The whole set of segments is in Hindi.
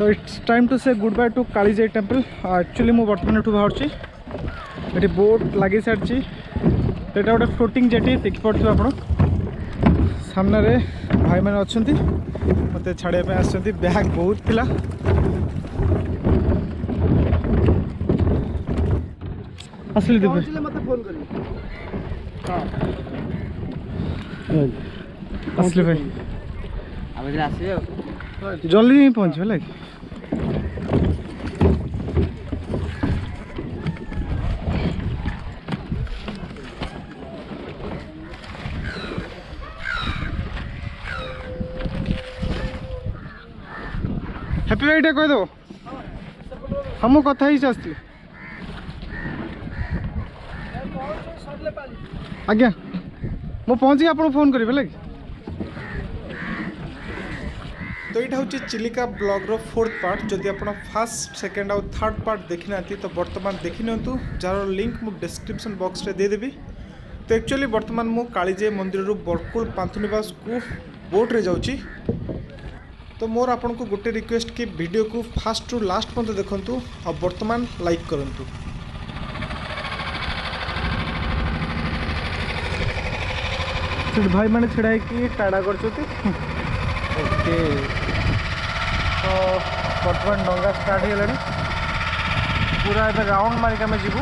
तो it's time to say good bye to Kalijai temple. Actually मु बर्तमान एठू बाहर ये बोट लगे सारी तो यहाँ गोटे फ्लोटिंग जेटी देखिपे आप सामने भाई मैंने अच्छा मत छाड़ापी आस बैग बहुत थिला असली दिव्य मत फोन कर असली भाई जल्दी ही पहुँच है हैप्पी बर्थडे कह दो हम कथा ही आसती आज्ञा मु पहुँची आप फोन करी लगे। तो यहाँ हूँ चिलिका ब्लॉग रो 4th पार्ट। जदि आप फर्स्ट सेकेंड आउ 3rd पार्ट देखी ना तो बर्तमान देखी नियंतु जार लिंक मु डिस्क्रिप्शन बॉक्स रे देदेवी। तो एक्चुअली बर्तमान मु कालीजाई मंदिर रू बरकुल पांथुनिवास को बोट रे जाऊँगी। तो मोर आपन को गोटे रिक्वेस्ट कि वीडियो को फास्ट टू लास्ट पर्यंत देखंतु और बर्तमान लाइक करंतु। भाई मैंने छिड़ा कि टाड़ा कर ओके। तो बर्तमान डंगा स्टार्ट हो गला पूरा ए राउंड मारिक आम जीवु।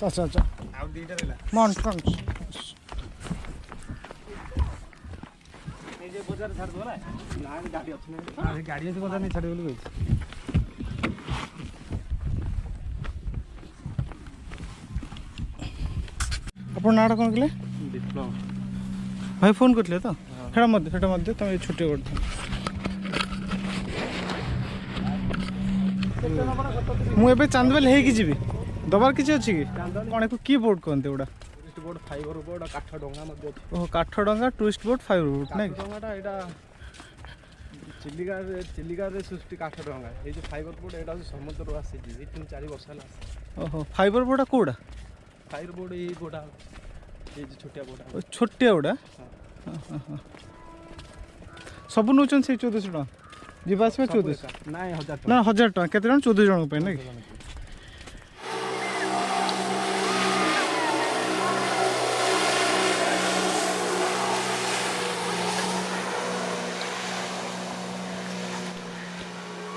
अच्छा अच्छा मंच मंच बजार छाड़ दो ना गाड़ी अच्छे गाड़ी अच्छे बजार नहीं छाड़ बोली आप ना कौन कहले भाई फोन करते तो तुम छुट्टी कर मुझे चांदवेल हो दबार किसी अच्छी कि कौन की बोट कहते गुड़ा बोट फाइबर बोट काठ डंगा ओह काठ डंगा टूरिस्ट बोट फाइबर बोट ना डंगाटा चिलिका सृष्टि काठ डंगा ये फाइबर बोट यहाँ समुद्र आसी 3-4 वर्ष है। ओहो फाइबर बोटा कौटा फाइबर बोट ये बोटा ये छोटिया बोटा सब नौ 1400 टका जीवा 1400 ना 1000 टका केते जन 14 जन पे ना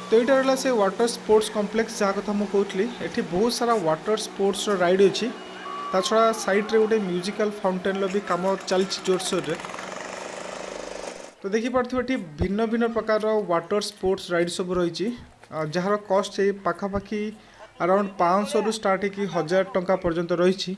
तो यहाँ रहा से वाटर स्पोर्ट्स कॉम्प्लेक्स जहाँ कथा मुझे कहली ये बहुत सारा वाटर स्पोर्ट्स राइड अच्छी ता छड़ा साइड रे गोटे म्यूजिकल फाउंटेन भी कम चलती जोरसोर रे। तो देखिपे ये भिन्न भिन्न प्रकार वाटर स्पोर्ट्स राइड सब रही जार कस्ट पाखापाखि अराउंड 500 रु स्टार्ट हो 1000 टंका पर्यंत रही।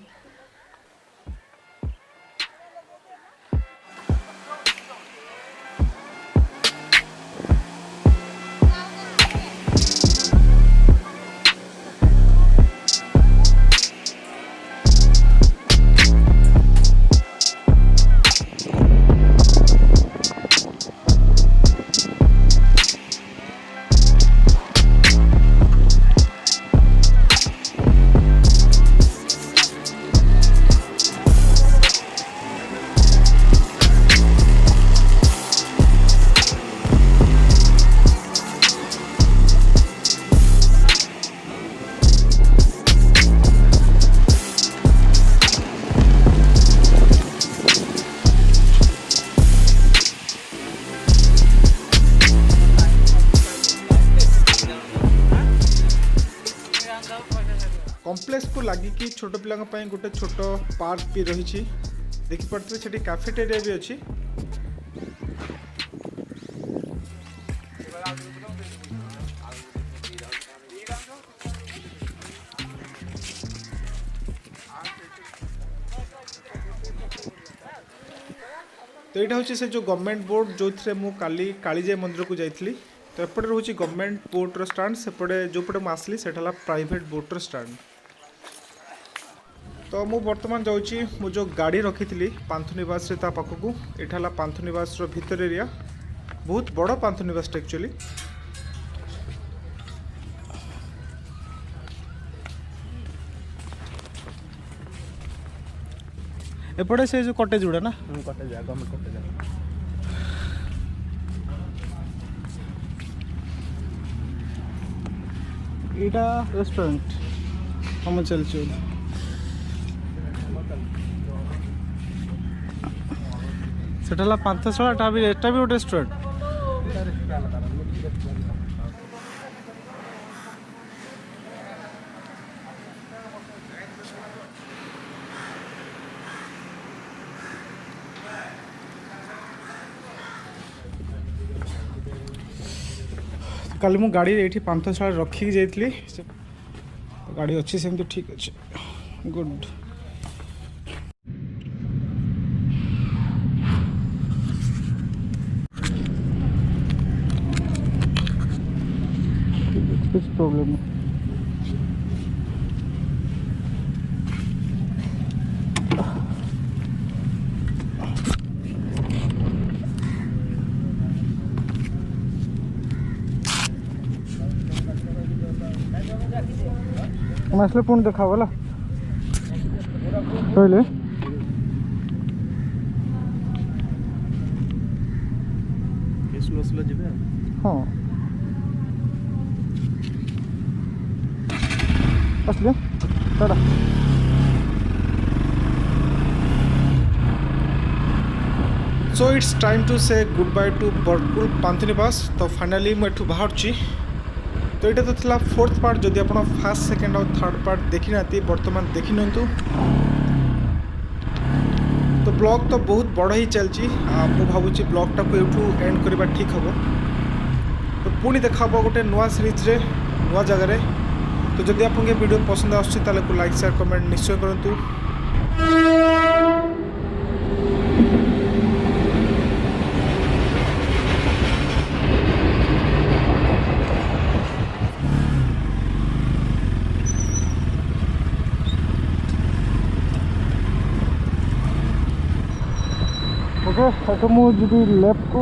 कॉम्प्लेक्स को लगिकी छोट पिला गोटे छोट पार्क भी रही देखिपे से कैफेटेरिया भी अच्छी। तो यहाँ हूँ से जो गवर्नमेंट बोर्ड जो थे मुझे कालीजाई मंदिर को जाइली। तो एपटे रोचे गवर्नमेंट बोर्डर स्टाण्ड सेपटे जोपटे मुझे सेटा प्राइवेट बोर्डर स्टाण्ड। तो मु बर्तमान जाऊँगी मु जो गाड़ी रखी थी पांथुनिवास पाखक यहाँ पांथुनिवास भीतर एरिया बहुत बड़ पांथुनिवास एक्चुअली। एपटे से जो कटेज गुड़ा ना कटेज गवर्नमेंट कटेज यहाँ रेस्टोरेंट हम चलचे सेटा पांथशाला एटा भी गोटे रेस्टोरेंट। काली मु गाड़ी ये पांथशाला रखिकी जाइली गाड़ी अच्छी सेमती ठीक अच्छे गुड। कुछ प्रॉब्लम है आसले पुणी देखा बोला कहले हाँ असले टाटा। So it's time to say good bye to Barkul Panthanivas. तो फाइनाली मुझे बाहर। तो यहाँ तो था फोर्थ पार्ट जदि आप फास्ट सेकेंड और थर्ड पार्ट देखी ना बर्तमान देखी नि। तो ब्लॉग तो बहुत बड़ ही चलती मु भावुँ ब्लॉगटा को यूँ एंड करवा ठीक हम। तो पुणी देखा गोटे नुआ सीरीज रे नुआ जगह। तो जदि आपको वीडियो पसंद आसो लाइक शेयर कमेंट निश्चय करूँ। ओके तो मुझे लेफ्ट को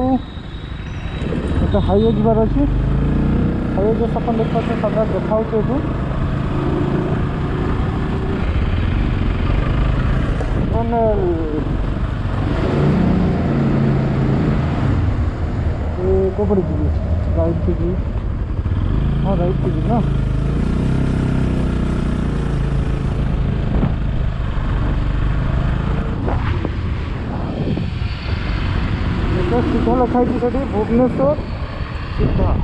तो हाईवे जबार अच्छी हाईवे जो सपन देखा सब देखा कपड़े जी राइट थी हाँ राइट थी ना सीधा लिखाई भुवनेश्वर सीधा